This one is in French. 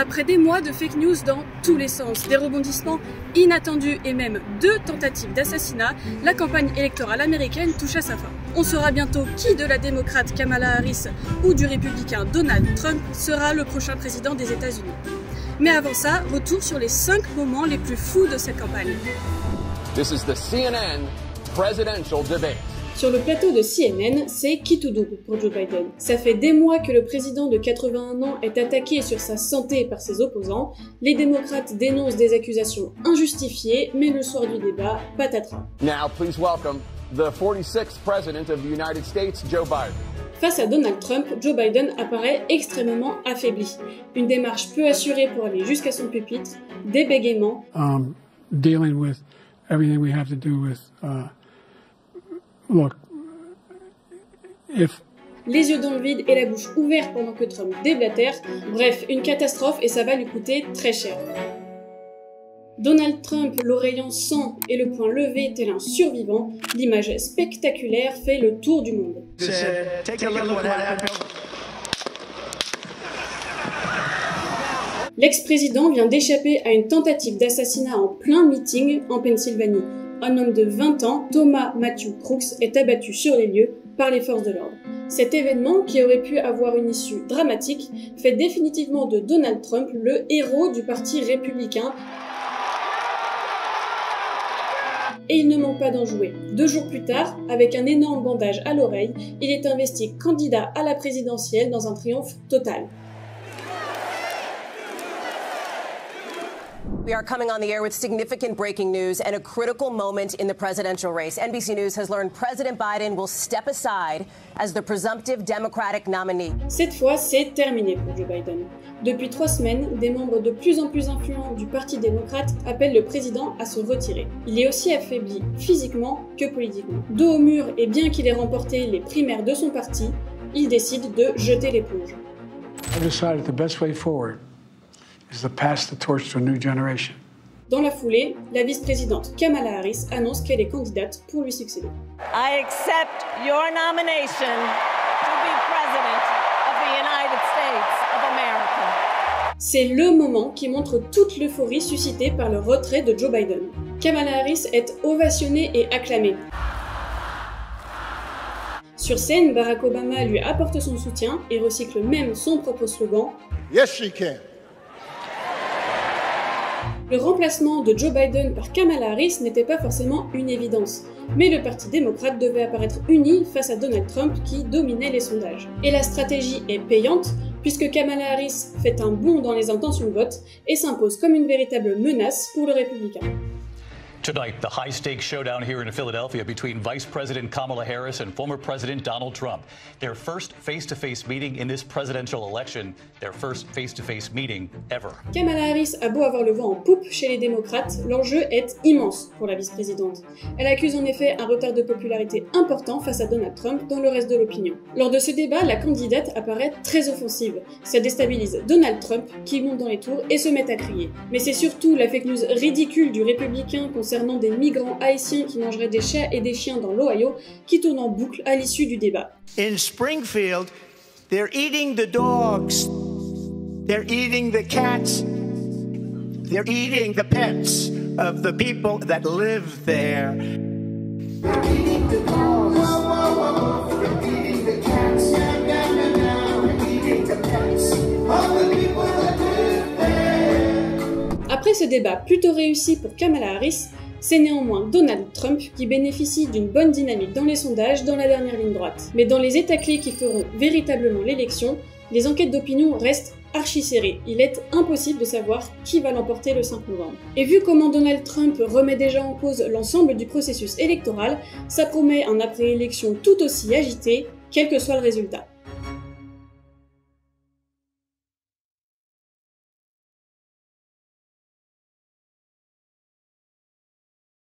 Après des mois de fake news dans tous les sens, des rebondissements inattendus et même 2 tentatives d'assassinat, la campagne électorale américaine touche à sa fin. On saura bientôt qui de la démocrate Kamala Harris ou du républicain Donald Trump sera le prochain président des États-Unis. Mais avant ça, retour sur les 5 moments les plus fous de cette campagne. This is the CNN presidential debate. Sur le plateau de CNN, c'est qui tout double pour Joe Biden. Ça fait des mois que le président de 81 ans est attaqué sur sa santé par ses opposants. Les démocrates dénoncent des accusations injustifiées, mais le soir du débat, patatras. Now, please welcome the 46th president of the United States, Joe Biden. Face à Donald Trump, Joe Biden apparaît extrêmement affaibli. Une démarche peu assurée pour aller jusqu'à son pupitre, des bégaiements. Dealing with everything we have to do with, look, if... Les yeux dans le vide et la bouche ouverte pendant que Trump déblatère. Bref, une catastrophe et ça va lui coûter très cher. Donald Trump, l'oreille en sang et le poing levé tel un survivant, l'image spectaculaire fait le tour du monde. L'ex-président vient d'échapper à une tentative d'assassinat en plein meeting en Pennsylvanie. Un homme de 20 ans, Thomas Matthew Crooks, est abattu sur les lieux par les forces de l'ordre. Cet événement, qui aurait pu avoir une issue dramatique, fait définitivement de Donald Trump le héros du parti républicain. Et il ne manque pas d'en jouer. 2 jours plus tard, avec un énorme bandage à l'oreille, il est investi candidat à la présidentielle dans un triomphe total. We are coming on the air with significant breaking news and a critical moment in the presidential race. NBC News has learned President Biden will step aside as the presumptive Democratic nominee. Cette fois, c'est terminé pour Joe Biden. Depuis 3 semaines, des membres de plus en plus influents du Parti démocrate appellent le président à se retirer. Il est aussi affaibli physiquement que politiquement. Dos au mur et bien qu'il ait remporté les primaires de son parti, il décide de jeter l'éponge. I decided the best way forward is to pass the torch to a new generation. Dans la foulée, la vice-présidente Kamala Harris annonce qu'elle est candidate pour lui succéder. I accept your nomination to be president of the United States of America. C'est le moment qui montre toute l'euphorie suscitée par le retrait de Joe Biden. Kamala Harris est ovationnée et acclamée. Sur scène, Barack Obama lui apporte son soutien et recycle même son propre slogan « Yes, she can ». Le remplacement de Joe Biden par Kamala Harris n'était pas forcément une évidence, mais le Parti démocrate devait apparaître uni face à Donald Trump qui dominait les sondages. Et la stratégie est payante, puisque Kamala Harris fait un bond dans les intentions de vote et s'impose comme une véritable menace pour le républicain. Tonight, the high-stakes showdown here in Philadelphia between Vice President Kamala Harris and former President Donald Trump. Their first face-to-face meeting in this presidential election, their first face-to-face meeting ever. Kamala Harris a beau avoir le vent en poupe chez les démocrates, l'enjeu est immense pour la vice-présidente. Elle accuse en effet un retard de popularité important face à Donald Trump dans le reste de l'opinion. Lors de ce débat, la candidate apparaît très offensive. Ça déstabilise Donald Trump qui monte dans les tours et se met à crier. Mais c'est surtout la fake news ridicule du républicain concernant des migrants haïtiens qui mangeraient des chats et des chiens dans l'Ohio qui tourne en boucle à l'issue du débat. In Springfield, they're eating the dogs, they're eating the cats, they're eating the pets of the people that live there. They're eating the dogs, they're eating the cats, they're eating the pets of the people that live there. Après ce débat plutôt réussi pour Kamala Harris, c'est néanmoins Donald Trump qui bénéficie d'une bonne dynamique dans les sondages dans la dernière ligne droite. Mais dans les états clés qui feront véritablement l'élection, les enquêtes d'opinion restent archi serrées. Il est impossible de savoir qui va l'emporter le 5 novembre. Et vu comment Donald Trump remet déjà en cause l'ensemble du processus électoral, ça promet un après-élection tout aussi agité, quel que soit le résultat.